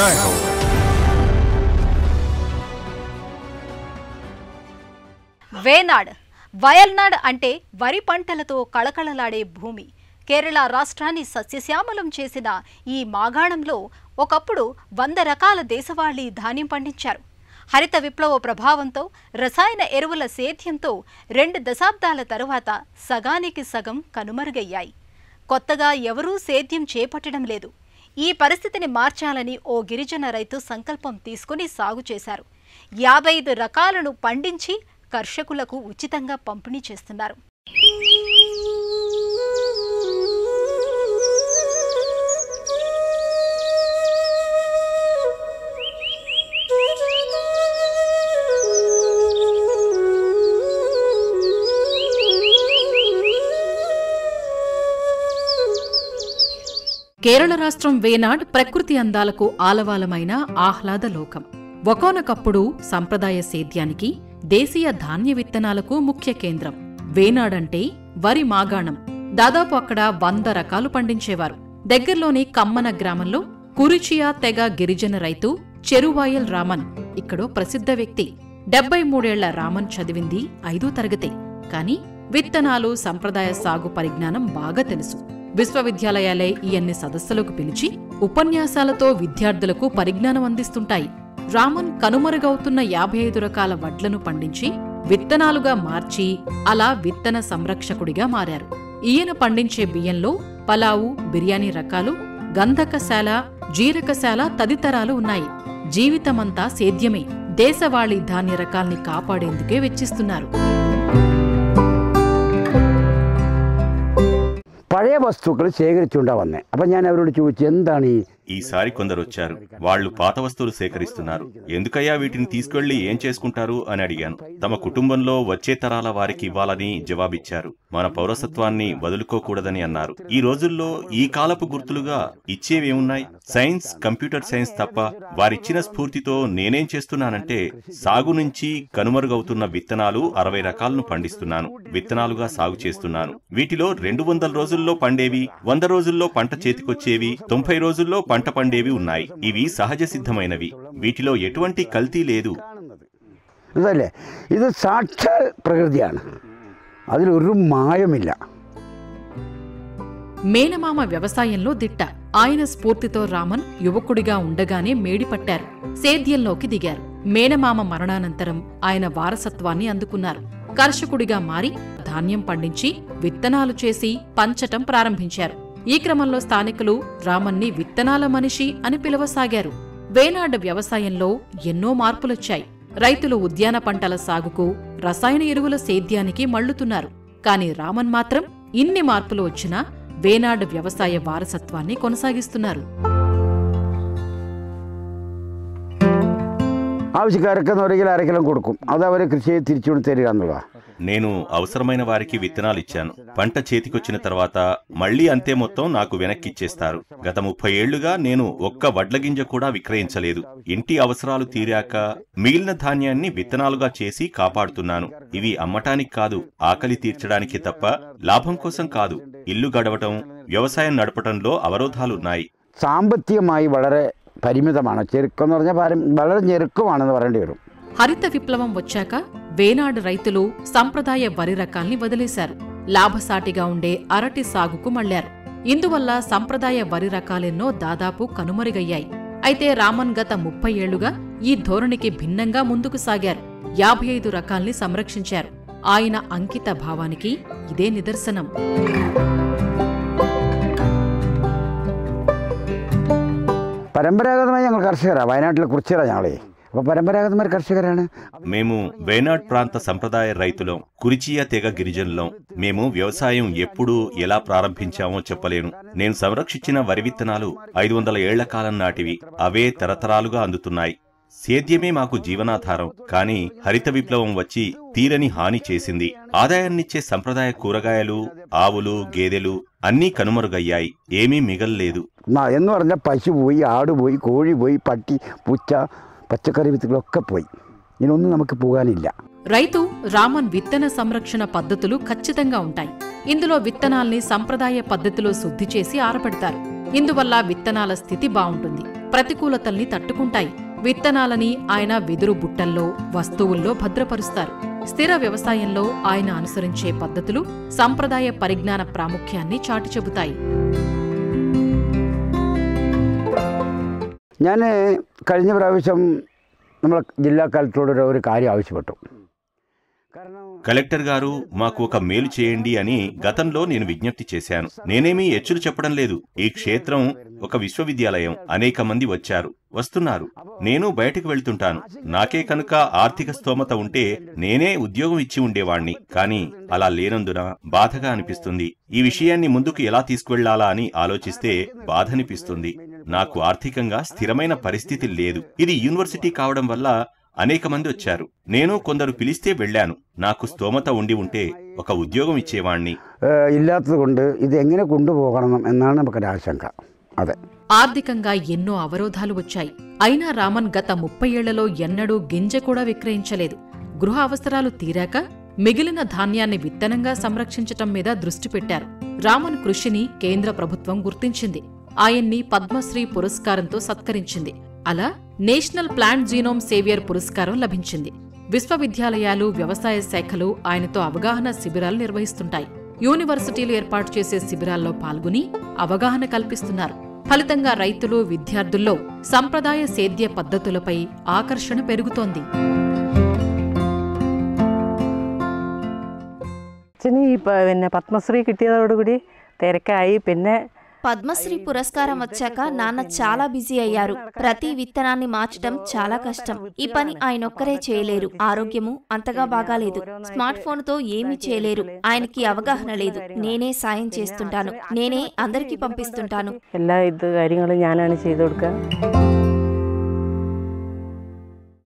జై హో. వేనాడ్ వయల్నాడ్ అంటే వరి పంటలతో కళకళలాడే భూమి. కేరళ రాష్ట్రాన్ని సస్యశ్యామలం చేసిన ఈ మాగాణంలో ఒకప్పుడు 100 రకాల దేశవాళీ ధాన్యం పండించారు. హరిత విప్లవ ప్రభావంతో రసాయన ఎరువుల సేద్యంతో 2 దశాబ్దాల తరువాత సగానికి సగం కనుమరుగయ్యాయి. కొత్తగా ఎవరూ సేద్యం చేపట్టడం లేదు. ఈ పరిస్థితిని మార్చాలని ఓ గిరిజన రైతు సంకల్పం తీసుకుని సాగు చేశారు. 55 రకాలను పండించి కర్షకులకు ఉచితంగా పంపిణీ చేస్తున్నారు. కేరళ రాష్ట్రం వేనాడ్ ప్రకృతి అందాలకు ఆలవాలమైన ఆహ్లాద లోకం. ఒకానొకప్పుడు సంప్రదాయ సేద్యానికి, దేశీయ ధాన్య విత్తనాలకు ముఖ్య కేంద్రం. వేనాడ్ అంటే వరి మాగాణం. దాదాపు అక్కడ 100 రకాలు పండించేవారు. దగ్గర్లోని కమ్మన గ్రామంలో కురిచియా తెగ గిరిజన రైతు చెరువాయల్ రామన్ ఇక్కడో ప్రసిద్ధ వ్యక్తి. 73 ఏళ్ల రామన్ చదివింది 5వ తరగతే. కాని విత్తనాలు, సంప్రదాయ సాగు పరిజ్ఞానం బాగా తెలుసు. విశ్వవిద్యాలయాలే ఈయన్ని సదస్సులకు పిలిచి ఉపన్యాసాలతో విద్యార్థులకు పరిజ్ఞానం అందిస్తుంటాయి. రామన్ కనుమరుగవుతున్న 55 రకాల వడ్లను పండించి విత్తనాలుగా మార్చి అలా విత్తన సంరక్షకుడిగా మారారు. ఈయన పండించే బియ్యంలో పలావు, బిర్యానీ రకాలు, గంధకశాల, జీరకశాల తదితరాలు ఉన్నాయి. జీవితమంతా సేద్యమే. దేశవాళీ ధాన్య రకాల్ని కాపాడేందుకే వెచ్చిస్తున్నారు. പഴയ വസ്തുക്കൾ ശേഖരിച്ചുകൊണ്ടാ വന്നേ. അപ്പം ഞാൻ അവരോട് ചോദിച്ചു, എന്താണ് ఈసారి కొందరు వచ్చారు. వాళ్లు పాత వస్తువులు సేకరిస్తున్నారు. ఎందుకయ్యా వీటిని తీసుకెళ్లి ఏం చేసుకుంటారు అని అడిగాను. తమ కుటుంబంలో వచ్చే తరాల వారికి ఇవ్వాలని జవాబిచ్చారు. మన పౌరసత్వాన్ని వదులుకోకూడదని అన్నారు. ఈ రోజుల్లో ఈ కాలపు గుర్తులుగా ఇచ్చేవేమున్నాయి? సైన్స్, కంప్యూటర్ సైన్స్ తప్ప. వారిచ్చిన స్ఫూర్తితో నేనేం చేస్తున్నానంటే సాగు నుంచి కనుమరుగవుతున్న విత్తనాలు 60 రకాలను పండిస్తున్నాను. విత్తనాలుగా సాగు చేస్తున్నాను. వీటిలో 200 రోజుల్లో పండేవి, 100 రోజుల్లో పంట చేతికొచ్చేవి, 90 రోజుల్లో పంట పండేవి ఉన్నాయి. ఇవి సహజ సిద్ధమైనవి. వీటిలో ఎటువంటి కల్తీ లేదు. ఇది సాక్షాత్ ప్రకృతిയാണ്. അതിലൊരു మాయమిല്ല. మేనమామ వ్యవసాయంలో దిట్ట. ఆయన స్ఫూర్తితో రామన్ యువకుడిగా ఉండగానే మేడిపట్టారు. సేద్యంలోకి దిగారు. మేనమామ మరణానంతరం ఆయన వారసత్వాన్ని అందుకున్నారు. కర్షకుడిగా మారి ధాన్యం పండించి విత్తనాలు చేసి పంచటం ప్రారంభించారు. ఈ క్రమంలో స్థానికులు రామన్ని విత్తనాల మనిషి అని పిలవసాగారు. వేనాడ్ వ్యవసాయంలో ఎన్నో మార్పులొచ్చాయి. రైతులు ఉద్యాన పంటల సాగుకు, రసాయన ఎరువుల సేద్యానికి మళ్లుతున్నారు. కాని రామన్ మాత్రం ఇన్ని మార్పులు వచ్చినా వేనాడ్ వ్యవసాయ వారసత్వాన్ని కొనసాగిస్తున్నారు. ఆവശ്యకారికి 1 కిలో കൊടുക്കും. అది അവരെ కృషి తిరిచి తరిగా అందులో. నేను అవసరమైన వారికి విత్తనాలు ఇచ్చాను. పంట చేతికొచ్చిన తర్వాత మళ్లీ అంతే మొత్తం నాకు వెనక్కిచ్చేస్తారు. గత 30 ఏళ్లుగా నేను ఒక్క వడ్ల గింజ కూడా విక్రయించలేదు. ఇంటి అవసరాలు తీరాక మిగిలిన ధాన్యాన్ని విత్తనాలుగా చేసి కాపాడుతున్నాను. ఇవి అమ్మటానికి కాదు, ఆకలి తీర్చడానికి తప్ప లాభం కోసం కాదు. ఇల్లు గడవటం, వ్యవసాయం నడపటంలో అవరోధాలున్నాయి. సాంబత్యമായി വളരെ పరిమితമാണ്. చెరుక్కు വളരെ ഞെരുക്കമാണെന്ന് പറയേണ്ടി വരും. హరిత విప్లవం వచ్చాక వేనాడ్ రైతులు సంప్రదాయ వరి రకాల్ని వదిలేశారు. లాభసాటిగా ఉండే అరటి సాగుకు మళ్లారు. ఇందువల్ల సంప్రదాయ వరి రకాలెన్నో దాదాపు కనుమరుగయ్యాయి. అయితే రామన్ గత 30 ఏళ్లుగా ఈ ధోరణికి భిన్నంగా ముందుకు సాగారు. 55 రకాల్ని సంరక్షించారు. ఆయన అంకిత భావానికి ఇదే నిదర్శనం. പരമ്പരാഗതമായി ഞങ്ങൾ കർഷകരാണ്. വയനാട്ടിലെ കുറിച്ചിയാണ് ഞങ്ങളെ. അപ്പോൾ പരമ്പരാഗതമായ കർഷകരാണ്. మేము వేనాడ్ ప్రాంత సంప్రదాయ రైతులం, కురిచియా తెగ గిరిజనులం. మేము వ్యవసాయం ఎప్పుడు ఎలా ప్రారంభించామో చెప్పలేను. నేను సంరక్షించిన వరి విత్తనాలు 500 ఏళ్ల కాలం నాటివి. అవే తరతరాలుగా అందుతున్నాయి. సేద్యమే మాకు జీవనాధారం. కానీ హరిత విప్లవం వచ్చి తీరని హాని చేసింది. ఆదాయాన్నిచ్చే సంప్రదాయ కూరగాయలు, ఆవులు, గేదెలు అన్నీ కనుమరుగయ్యాయి. ఏమీ మిగల్లేదు. എന്ന് പറഞ്ഞാൽ പശു പോയി, ആട് പോയി, കോഴി പോയി, പട്ടി, പൂച്ച, പച്ചക്കറി വിത്തുകളൊക്കെ പോയി. ഇനൊന്നും നമുക്ക് പോകാനില്ല. రైతు రామన్ విత్తన సంరక్షణ పద్ధతులు ఖచ్చితంగా ఉంటాయి. ఇందులో విత్తనాల్ని సంప్రదాయ పద్ధతిలో శుద్ధి చేసి ఆరబెడతారు. ఇందువల్ల విత్తనాల స్థితి బావుంటుంది. ప్రతికూలతల్ని తట్టుకుంటాయి. విత్తనాలని ఆయన వెదురు బుట్టల్లో, వస్తువుల్లో భద్రపరుస్తారు. స్థిర వ్యవసాయంలో ఆయన అనుసరించే పద్ధతులు సంప్రదాయ పరిజ్ఞాన പ്രാമുഖ്యాన్ని చాటి చెబుతాయి. ഞാൻ കഴിഞ്ഞ പ്രാവശ്യം നമ്മൾ ജില്ലാ കളക്ടറോട് ഒരു കാര്യം ആവശ്യപ്പെട്ടു. కలెక్టర్ గారు మాకు ఒక మేలు చేయండి అని గతంలో నేను విజ్ఞప్తి చేశాను. నేనేమీ ఎచ్చులు చెప్పడం లేదు. ఈ క్షేత్రం ఒక విశ్వవిద్యాలయం. అనేక మంది వస్తున్నారు. నేను బయటకు వెళ్తుంటాను. నాకే కనుక ఆర్థిక స్తోమత ఉంటే నేనే ఉద్యోగం ఇచ్చి ఉండేవాణ్ణి. కానీ అలా లేనందున బాధగా అనిపిస్తుంది. ఈ విషయాన్ని ముందుకు ఎలా తీసుకువెళ్లాలా అని ఆలోచిస్తే బాధనిపిస్తుంది. నాకు ఆర్థికంగా స్థిరమైన పరిస్థితి లేదు. ఇది యూనివర్సిటీ కావడం వల్ల అనేక మంది వచ్చారు. నేను కొందరు పిలిస్తే వెళ్లాను. నాకు స్తోమత ఉండి ఉంటే ఒక ఉద్యోగం ఇచ్చేవాణ్ణి. ఇల్లాతదుകൊണ്ട് ఇది ఎങ്ങനെ കൊണ്ടുപോകണം എന്നാണ് നമുക്കൊരു ఆశంక. అదే ఆర్థికంగా ఎన్నో అవరోధాలు వచ్చాయి. అయినా రామన్ గత 30 ఏళ్లలో ఎన్నడూ గింజ కూడా విక్రయించలేదు. గృహ అవసరాలు తీరాక మిగిలిన ధాన్యాన్ని విత్తనంగా సంరక్షించటం మీద దృష్టి పెట్టారు. రామన్ కృషిని కేంద్ర ప్రభుత్వం గుర్తించింది. ఆయన్ని పద్మశ్రీ పురస్కారంతో సత్కరించింది. అలా నేషనల్ ప్లాంట్ జీనోమ్ సేవియర్ పురస్కారం లభించింది. విశ్వవిద్యాలయాలు, వ్యవసాయ శాఖలు ఆయనతో అవగాహన శిబిరాలు నిర్వహిస్తుంటాయి. యూనివర్సిటీలు ఏర్పాటు చేసే శిబిరాల్లో పాల్గొని అవగాహన కల్పిస్తున్నారు. ఫలితంగా రైతులు, విద్యార్థుల్లో సంప్రదాయ సేద్య పద్ధతులపై ఆకర్షణ పెరుగుతోంది. పద్మశ్రీ കിട്ടിയതോടുകൂടി തിരക്കായി. പിന്നെ పద్మశ్రీ పురస్కారం వచ్చాక నాన్న చాలా బిజీ అయ్యారు. ప్రతి విత్తనాన్ని మార్చడం చాలా కష్టం. ఈ పని ఆయనొక్కరే చేయలేరు. ఆరోగ్యము అంతగా బాగాలేదు. స్మార్ట్ ఫోన్ తో ఏమీ చేయలేరు. ఆయనకి అవగాహన లేదు. నేనే సాయం చేస్తుంటాను. నేనే అందరికీ పంపిస్తుంటాను. എല്ലാ കാര്യങ്ങളും ഞാനാണ് ചെയ്തു കൊടുക്കുക.